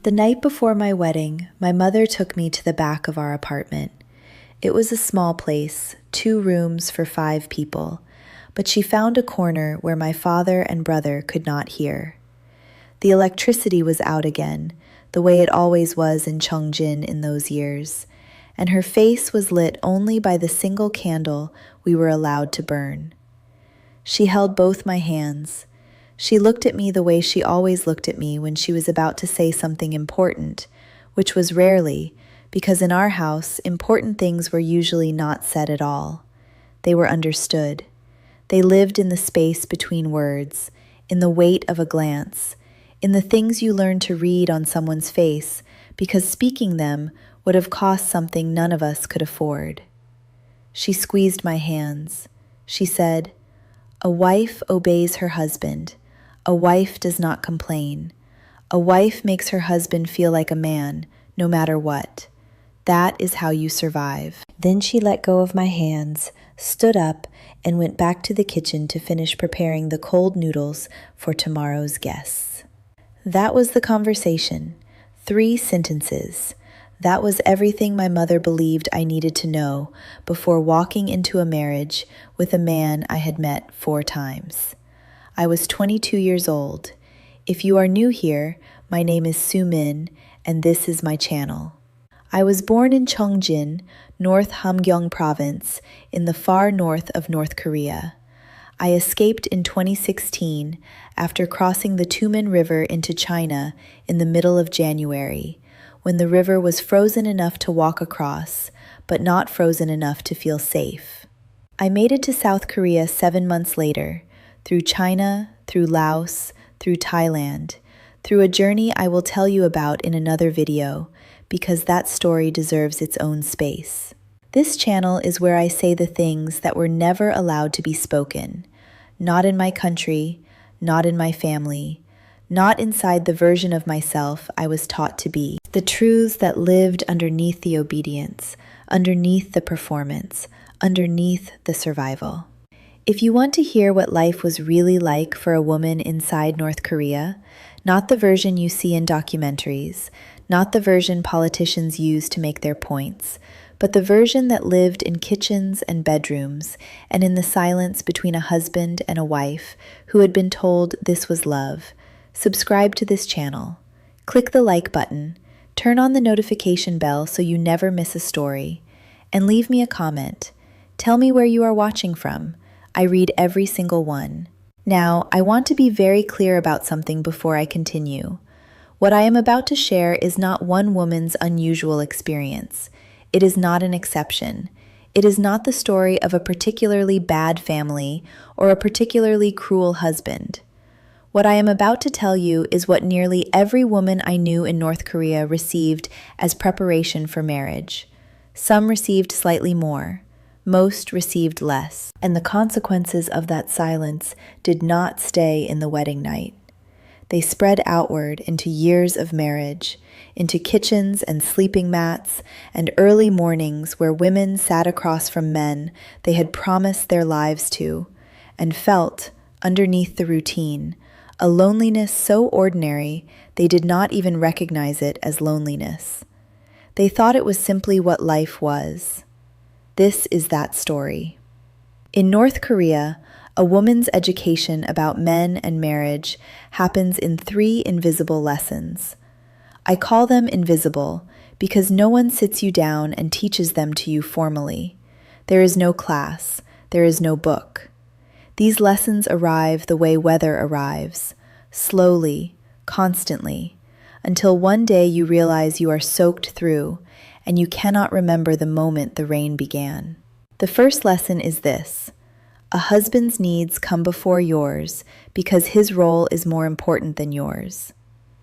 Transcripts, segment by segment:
The night before my wedding, my mother took me to the back of our apartment. It was a small place, 2 rooms for 5 people, but she found a corner where my father and brother could not hear. The electricity was out again, the way it always was in Chongjin in those years, and her face was lit only by the single candle we were allowed to burn. She held both my hands. She looked at me the way she always looked at me when she was about to say something important, which was rarely, because in our house, important things were usually not said at all. They were understood. They lived in the space between words, in the weight of a glance, in the things you learn to read on someone's face, because speaking them would have cost something none of us could afford. She squeezed my hands. She said, "A wife obeys her husband. A wife does not complain. A wife makes her husband feel like a man, no matter what. That is how you survive." Then she let go of my hands, stood up, and went back to the kitchen to finish preparing the cold noodles for tomorrow's guests. That was the conversation. 3 sentences. That was everything my mother believed I needed to know before walking into a marriage with a man I had met 4 times. I was 22 years old. If you are new here, my name is Su Min, and this is my channel. I was born in Chongjin, North Hamgyong Province, in the far north of North Korea. I escaped in 2016 after crossing the Tumen River into China in the middle of January, when the river was frozen enough to walk across, but not frozen enough to feel safe. I made it to South Korea 7 months later, through China, through Laos, through Thailand, through a journey I will tell you about in another video, because that story deserves its own space. This channel is where I say the things that were never allowed to be spoken, not in my country, not in my family, not inside the version of myself I was taught to be. The truths that lived underneath the obedience, underneath the performance, underneath the survival. If you want to hear what life was really like for a woman inside North Korea, not the version you see in documentaries, not the version politicians use to make their points, but the version that lived in kitchens and bedrooms and in the silence between a husband and a wife who had been told this was love, subscribe to this channel. Click the like button, turn on the notification bell so you never miss a story, and leave me a comment. Tell me where you are watching from. I read every single one. Now, I want to be very clear about something before I continue. What I am about to share is not one woman's unusual experience. It is not an exception. It is not the story of a particularly bad family or a particularly cruel husband. What I am about to tell you is what nearly every woman I knew in North Korea received as preparation for marriage. Some received slightly more. Most received less, and the consequences of that silence did not stay in the wedding night. They spread outward into years of marriage, into kitchens and sleeping mats, and early mornings where women sat across from men they had promised their lives to, and felt, underneath the routine, a loneliness so ordinary they did not even recognize it as loneliness. They thought it was simply what life was. This is that story. In North Korea, a woman's education about men and marriage happens in 3 invisible lessons. I call them invisible because no one sits you down and teaches them to you formally. There is no class. There is no book. These lessons arrive the way weather arrives, slowly, constantly, until one day you realize you are soaked through and you cannot remember the moment the rain began. The first lesson is this: a husband's needs come before yours because his role is more important than yours.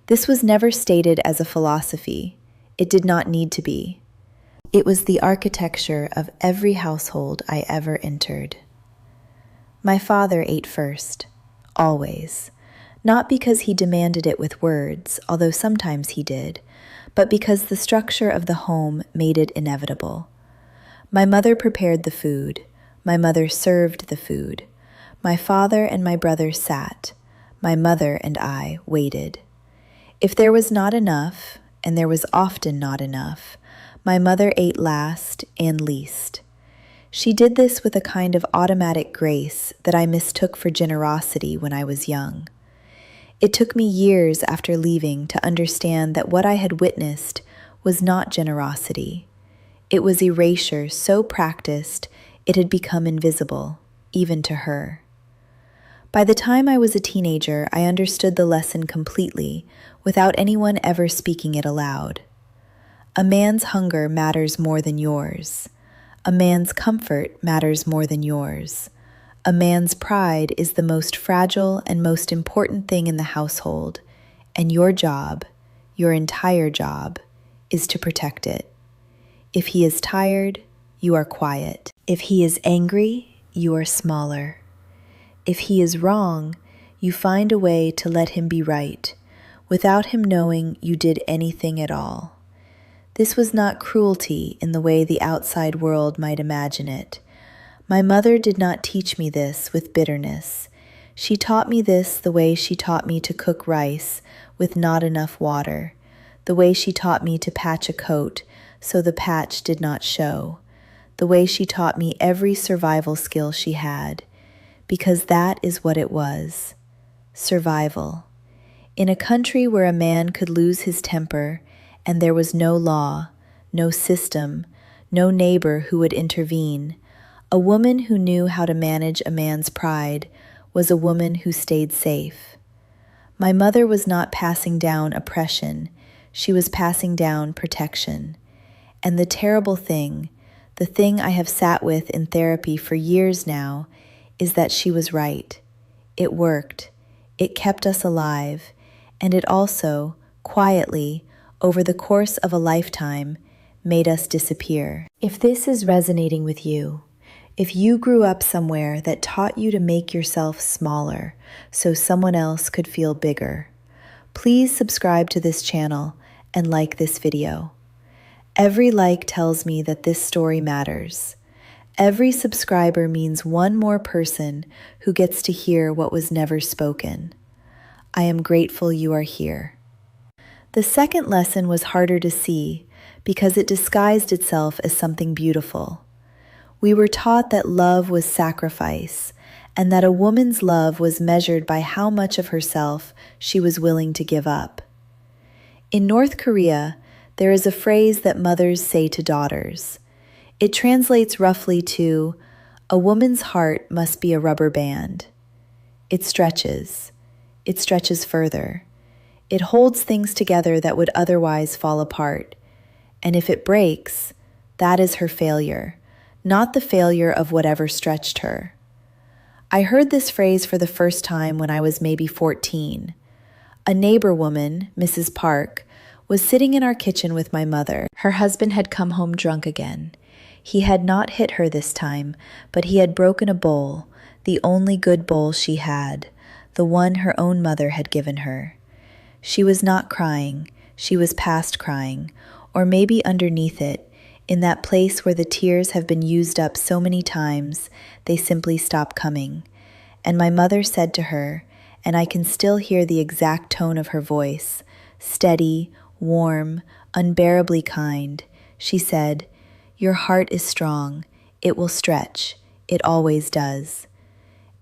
This was never stated as a philosophy. It did not need to be. It was the architecture of every household I ever entered. My father ate first, always, not because he demanded it with words, although sometimes he did, but because the structure of the home made it inevitable. My mother prepared the food. My mother served the food. My father and my brother sat. My mother and I waited. If there was not enough, and there was often not enough, my mother ate last and least. She did this with a kind of automatic grace that I mistook for generosity when I was young. It took me years after leaving to understand that what I had witnessed was not generosity. It was erasure so practiced it had become invisible, even to her. By the time I was a teenager, I understood the lesson completely, without anyone ever speaking it aloud. A man's hunger matters more than yours. A man's comfort matters more than yours. A man's pride is the most fragile and most important thing in the household, and your job, your entire job, is to protect it. If he is tired, you are quiet. If he is angry, you are smaller. If he is wrong, you find a way to let him be right, without him knowing you did anything at all. This was not cruelty in the way the outside world might imagine it. My mother did not teach me this with bitterness. She taught me this the way she taught me to cook rice with not enough water, the way she taught me to patch a coat so the patch did not show, the way she taught me every survival skill she had, because that is what it was, survival. In a country where a man could lose his temper and there was no law, no system, no neighbor who would intervene, a woman who knew how to manage a man's pride was a woman who stayed safe. My mother was not passing down oppression, she was passing down protection. And the terrible thing, the thing I have sat with in therapy for years now, is that she was right. It worked. It kept us alive. And it also, quietly, over the course of a lifetime, made us disappear. If this is resonating with you, if you grew up somewhere that taught you to make yourself smaller so someone else could feel bigger, please subscribe to this channel and like this video. Every like tells me that this story matters. Every subscriber means one more person who gets to hear what was never spoken. I am grateful you are here. The second lesson was harder to see because it disguised itself as something beautiful. We were taught that love was sacrifice, and that a woman's love was measured by how much of herself she was willing to give up. In North Korea, there is a phrase that mothers say to daughters. It translates roughly to, "A woman's heart must be a rubber band." It stretches. It stretches further. It holds things together that would otherwise fall apart. And if it breaks, that is her failure, not the failure of whatever stretched her. I heard this phrase for the first time when I was maybe 14. A neighbor woman, Mrs. Park, was sitting in our kitchen with my mother. Her husband had come home drunk again. He had not hit her this time, but he had broken a bowl, the only good bowl she had, the one her own mother had given her. She was not crying, she was past crying, or maybe underneath it, in that place where the tears have been used up so many times, they simply stop coming. And my mother said to her, and I can still hear the exact tone of her voice, steady, warm, unbearably kind, she said, "Your heart is strong. It will stretch. It always does."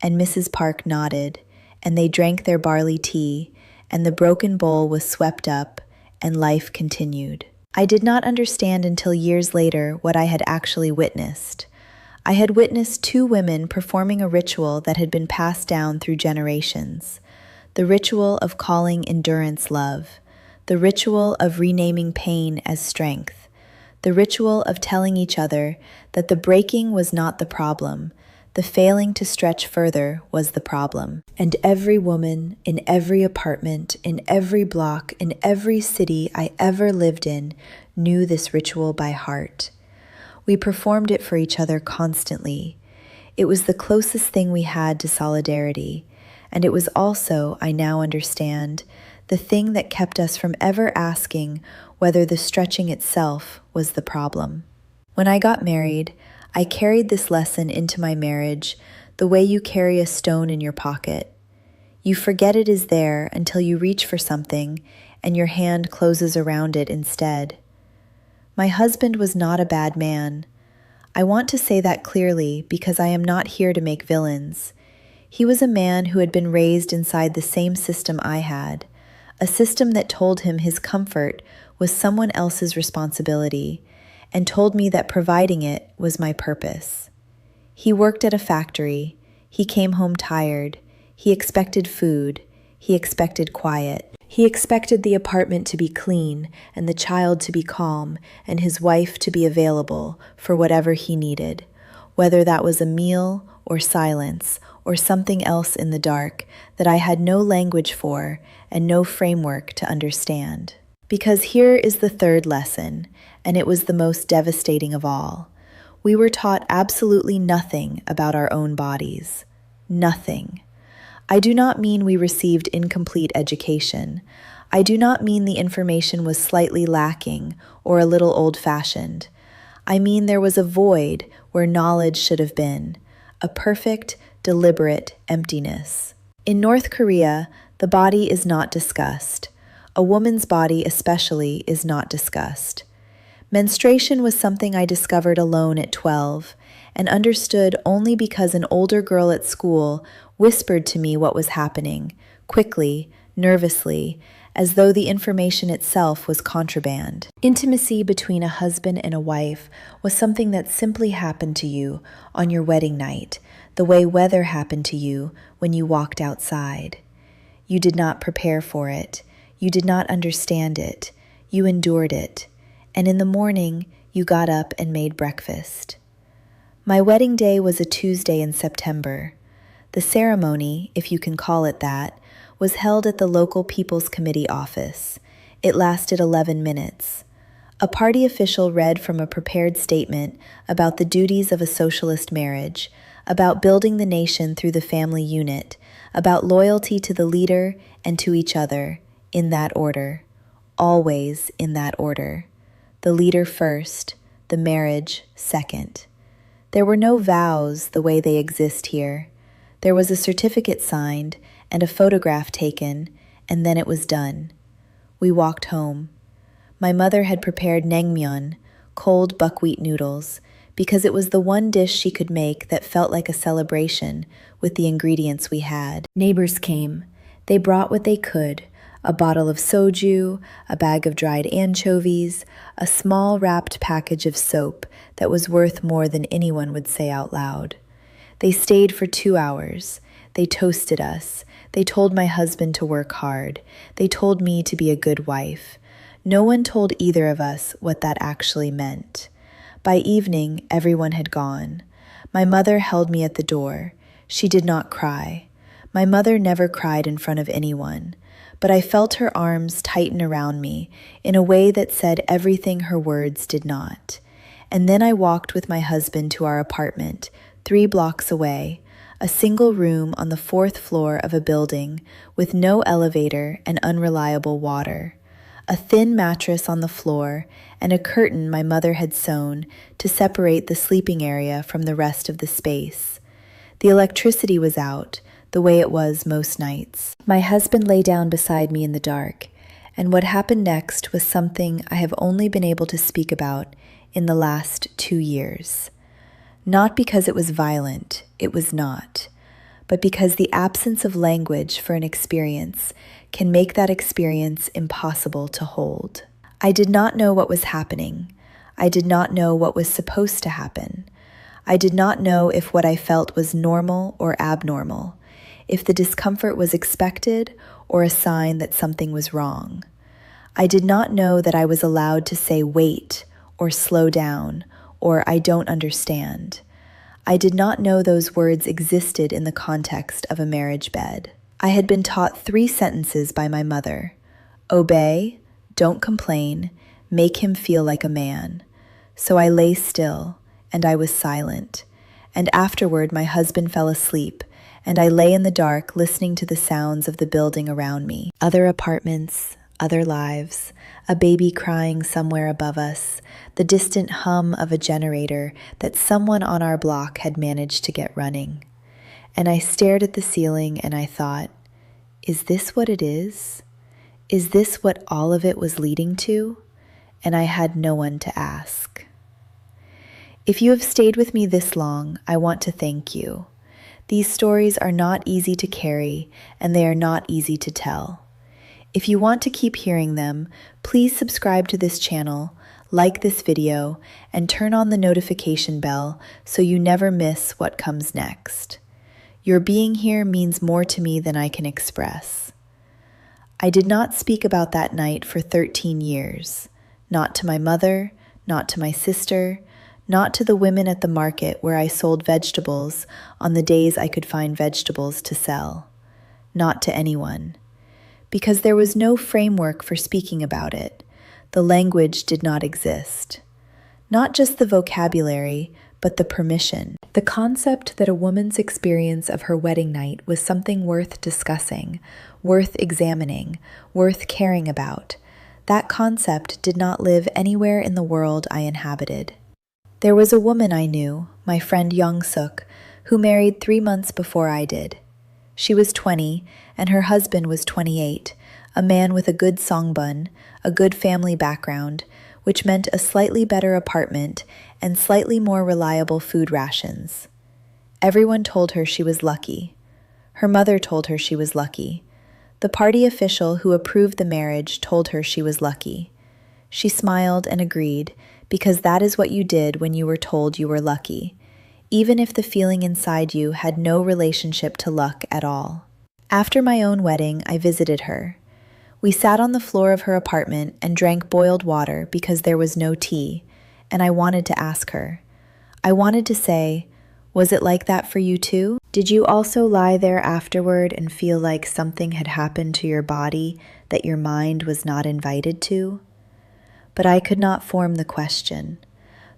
And Mrs. Park nodded, and they drank their barley tea, and the broken bowl was swept up, and life continued. I did not understand until years later what I had actually witnessed. I had witnessed two women performing a ritual that had been passed down through generations, the ritual of calling endurance love, the ritual of renaming pain as strength, the ritual of telling each other that the breaking was not the problem, the failing to stretch further was the problem. And every woman, in every apartment, in every block, in every city I ever lived in, knew this ritual by heart. We performed it for each other constantly. It was the closest thing we had to solidarity, and it was also, I now understand, the thing that kept us from ever asking whether the stretching itself was the problem. When I got married, I carried this lesson into my marriage the way you carry a stone in your pocket. You forget it is there until you reach for something, and your hand closes around it instead. My husband was not a bad man. I want to say that clearly because I am not here to make villains. He was a man who had been raised inside the same system I had, a system that told him his comfort was someone else's responsibility, and told me that providing it was my purpose. He worked at a factory. He came home tired. He expected food. He expected quiet. He expected the apartment to be clean and the child to be calm and his wife to be available for whatever he needed, whether that was a meal or silence or something else in the dark that I had no language for and no framework to understand. Because here is the third lesson, and it was the most devastating of all. We were taught absolutely nothing about our own bodies. Nothing. I do not mean we received incomplete education. I do not mean the information was slightly lacking or a little old-fashioned. I mean there was a void where knowledge should have been, a perfect, deliberate emptiness. In North Korea, the body is not discussed. A woman's body especially is not discussed. Menstruation was something I discovered alone at 12 and understood only because an older girl at school whispered to me what was happening, quickly, nervously, as though the information itself was contraband. Intimacy between a husband and a wife was something that simply happened to you on your wedding night, the way weather happened to you when you walked outside. You did not prepare for it. You did not understand it. You endured it. And in the morning, you got up and made breakfast. My wedding day was a Tuesday in September. The ceremony, if you can call it that, was held at the local People's Committee office. It lasted 11 minutes. A party official read from a prepared statement about the duties of a socialist marriage, about building the nation through the family unit, about loyalty to the leader and to each other, in that order. Always in that order. The leader first, the marriage second. There were no vows the way they exist here. There was a certificate signed and a photograph taken, and then it was done. We walked home. My mother had prepared naengmyeon, cold buckwheat noodles, because it was the one dish she could make that felt like a celebration with the ingredients we had. Neighbors came. They brought what they could, a bottle of soju, a bag of dried anchovies, a small wrapped package of soap that was worth more than anyone would say out loud. They stayed for 2 hours. They toasted us. They told my husband to work hard. They told me to be a good wife. No one told either of us what that actually meant. By evening, everyone had gone. My mother held me at the door. She did not cry. My mother never cried in front of anyone, but I felt her arms tighten around me in a way that said everything her words did not. And then I walked with my husband to our apartment, 3 blocks away, a single room on the 4th floor of a building with no elevator and unreliable water, a thin mattress on the floor, and a curtain my mother had sewn to separate the sleeping area from the rest of the space. The electricity was out, the way it was most nights. My husband lay down beside me in the dark, and what happened next was something I have only been able to speak about in the last 2 years. Not because it was violent, it was not, but because the absence of language for an experience can make that experience impossible to hold. I did not know what was happening. I did not know what was supposed to happen. I did not know if what I felt was normal or abnormal, if the discomfort was expected or a sign that something was wrong. I did not know that I was allowed to say wait or slow down or I don't understand. I did not know those words existed in the context of a marriage bed. I had been taught 3 sentences by my mother: obey, don't complain, make him feel like a man. So I lay still, and I was silent. And afterward my husband fell asleep, and I lay in the dark listening to the sounds of the building around me. Other apartments, other lives, a baby crying somewhere above us, the distant hum of a generator that someone on our block had managed to get running. And I stared at the ceiling and I thought, is this what it is? Is this what all of it was leading to? And I had no one to ask. If you have stayed with me this long, I want to thank you. These stories are not easy to carry, and they are not easy to tell. If you want to keep hearing them, please subscribe to this channel, like this video, and turn on the notification bell so you never miss what comes next. Your being here means more to me than I can express. I did not speak about that night for 13 years, not to my mother, not to my sister, not to the women at the market where I sold vegetables on the days I could find vegetables to sell, not to anyone, because there was no framework for speaking about it. The language did not exist. Not just the vocabulary, but the permission. The concept that a woman's experience of her wedding night was something worth discussing, worth examining, worth caring about. That concept did not live anywhere in the world I inhabited. There was a woman I knew, my friend Young Suk, who married 3 months before I did. She was 20, and her husband was 28, a man with a good songbun, a good family background, which meant a slightly better apartment and slightly more reliable food rations. Everyone told her she was lucky. Her mother told her she was lucky. The party official who approved the marriage told her she was lucky. She smiled and agreed, because that is what you did when you were told you were lucky, even if the feeling inside you had no relationship to luck at all. After my own wedding, I visited her. We sat on the floor of her apartment and drank boiled water because there was no tea, and I wanted to ask her. I wanted to say, was it like that for you too? Did you also lie there afterward and feel like something had happened to your body that your mind was not invited to? But I could not form the question.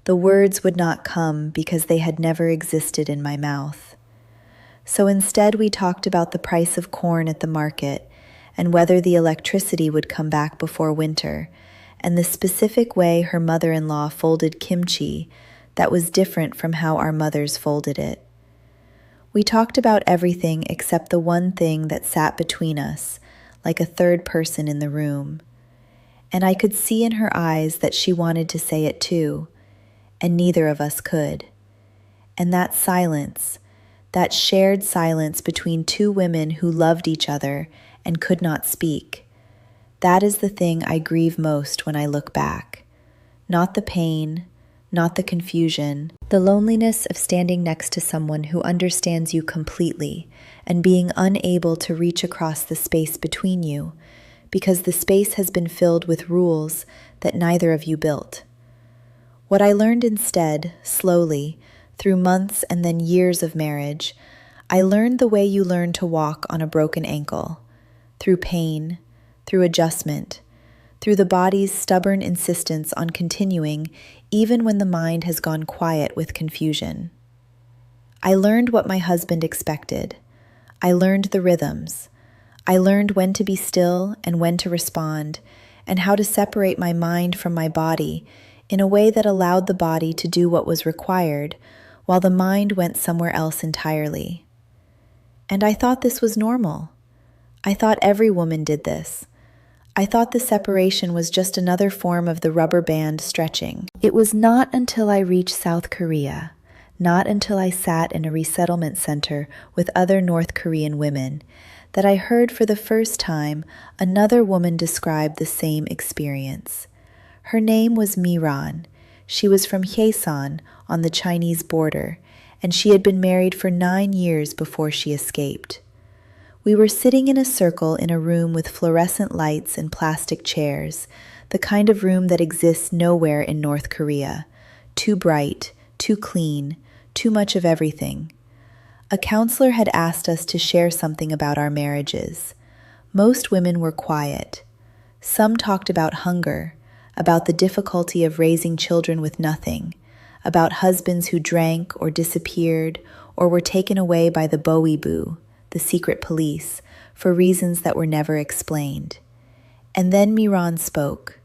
The words would not come because they had never existed in my mouth. So instead we talked about the price of corn at the market and whether the electricity would come back before winter, and the specific way her mother-in-law folded kimchi that was different from how our mothers folded it. We talked about everything except the one thing that sat between us, like a third person in the room. And I could see in her eyes that she wanted to say it too, and neither of us could. And that silence, that shared silence between two women who loved each other and could not speak, that is the thing I grieve most when I look back. Not the pain, not the confusion, the loneliness of standing next to someone who understands you completely and being unable to reach across the space between you, because the space has been filled with rules that neither of you built. What I learned instead, slowly, through months and then years of marriage, I learned the way you learn to walk on a broken ankle, through pain, through adjustment, through the body's stubborn insistence on continuing even when the mind has gone quiet with confusion. I learned what my husband expected. I learned the rhythms. I learned when to be still and when to respond, and how to separate my mind from my body in a way that allowed the body to do what was required, while the mind went somewhere else entirely. And I thought this was normal. I thought every woman did this. I thought the separation was just another form of the rubber band stretching. It was not until I reached South Korea, not until I sat in a resettlement center with other North Korean women, that I heard for the first time another woman describe the same experience. Her name was Miran. She was from Hyesan on the Chinese border, and she had been married for 9 years before she escaped. We were sitting in a circle in a room with fluorescent lights and plastic chairs, the kind of room that exists nowhere in North Korea. Too bright, too clean, too much of everything. A counselor had asked us to share something about our marriages. Most women were quiet. Some talked about hunger, about the difficulty of raising children with nothing, about husbands who drank or disappeared or were taken away by the Bowibu, the secret police, for reasons that were never explained. And then Miran spoke.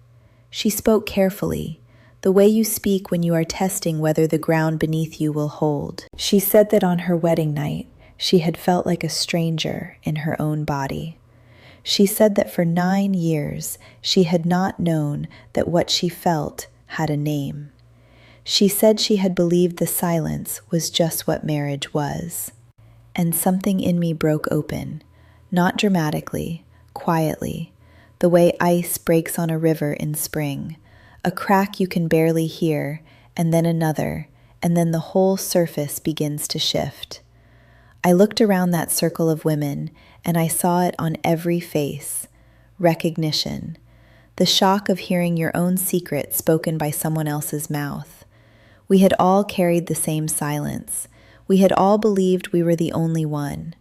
She spoke carefully, the way you speak when you are testing whether the ground beneath you will hold. She said that on her wedding night, she had felt like a stranger in her own body. She said that for 9 years she had not known that what she felt had a name. She said she had believed the silence was just what marriage was. And something in me broke open, not dramatically, quietly, the way ice breaks on a river in spring, a crack you can barely hear, and then another, and then the whole surface begins to shift. I looked around that circle of women, and I saw it on every face. Recognition. The shock of hearing your own secret spoken by someone else's mouth. We had all carried the same silence. We had all believed we were the only one.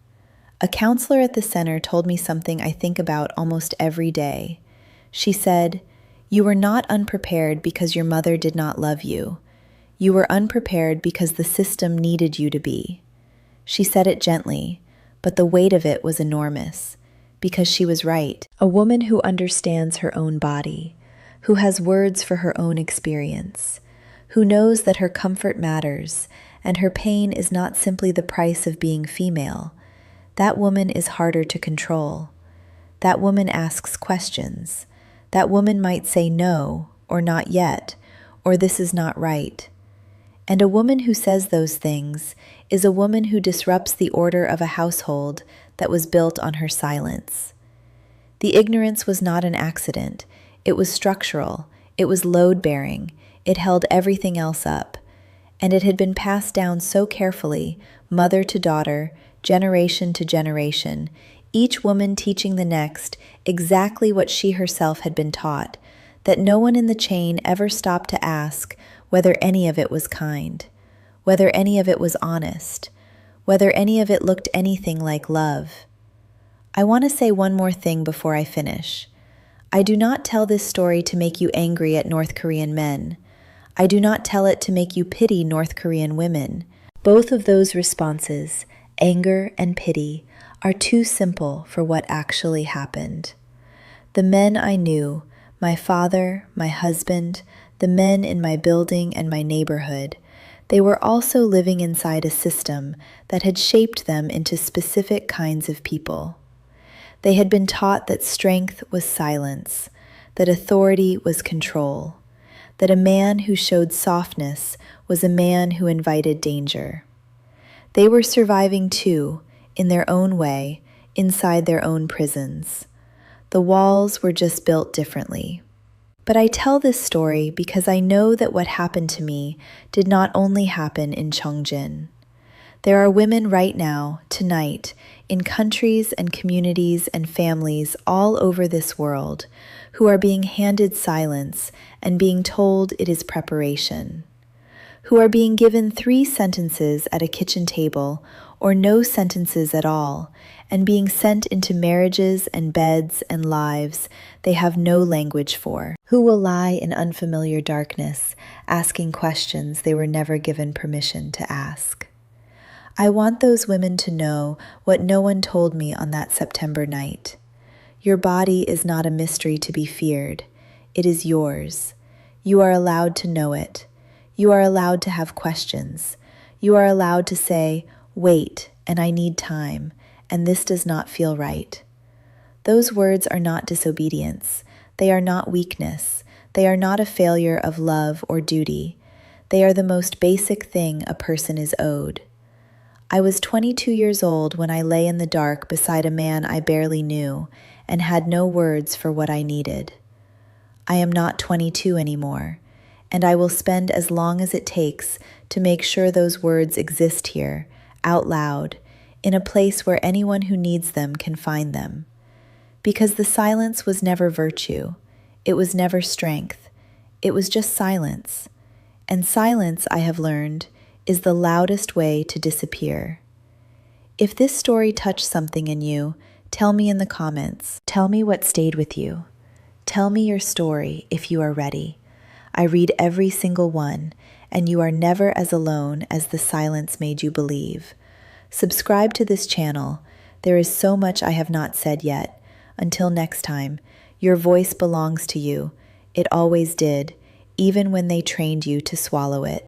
A counselor at the center told me something I think about almost every day. She said, "You were not unprepared because your mother did not love you. You were unprepared because the system needed you to be." She said it gently, but the weight of it was enormous, because she was right. A woman who understands her own body, who has words for her own experience, who knows that her comfort matters and her pain is not simply the price of being female, that woman is harder to control. That woman asks questions. That woman might say no, or not yet, or this is not right. And a woman who says those things is a woman who disrupts the order of a household that was built on her silence. The ignorance was not an accident. It was structural. It was load-bearing. It held everything else up. And it had been passed down so carefully, mother to daughter, generation to generation, each woman teaching the next exactly what she herself had been taught, that no one in the chain ever stopped to ask whether any of it was kind, whether any of it was honest, whether any of it looked anything like love. I want to say one more thing before I finish. I do not tell this story to make you angry at North Korean men. I do not tell it to make you pity North Korean women. Both of those responses, anger and pity, are too simple for what actually happened. The men I knew, my father, my husband, the men in my building and my neighborhood, they were also living inside a system that had shaped them into specific kinds of people. They had been taught that strength was silence, that authority was control, that a man who showed softness was a man who invited danger. They were surviving too, in their own way, inside their own prisons. The walls were just built differently. But I tell this story because I know that what happened to me did not only happen in Chongjin. There are women right now, tonight, in countries and communities and families all over this world who are being handed silence and being told it is preparation, who are being given 3 sentences at a kitchen table or no sentences at all, and being sent into marriages and beds and lives they have no language for, who will lie in unfamiliar darkness, asking questions they were never given permission to ask. I want those women to know what no one told me on that September night. Your body is not a mystery to be feared. It is yours. You are allowed to know it. You are allowed to have questions. You are allowed to say, "Wait, and I need time, and this does not feel right." Those words are not disobedience. They are not weakness. They are not a failure of love or duty. They are the most basic thing a person is owed. I was 22 years old when I lay in the dark beside a man I barely knew and had no words for what I needed. I am not 22 anymore, and I will spend as long as it takes to make sure those words exist here, out loud, in a place where anyone who needs them can find them. Because the silence was never virtue. It was never strength. It was just silence. And silence, I have learned, is the loudest way to disappear. If this story touched something in you, tell me in the comments. Tell me what stayed with you. Tell me your story if you are ready. I read every single one, and you are never as alone as the silence made you believe. Subscribe to this channel. There is so much I have not said yet. Until next time, your voice belongs to you. It always did, even when they trained you to swallow it.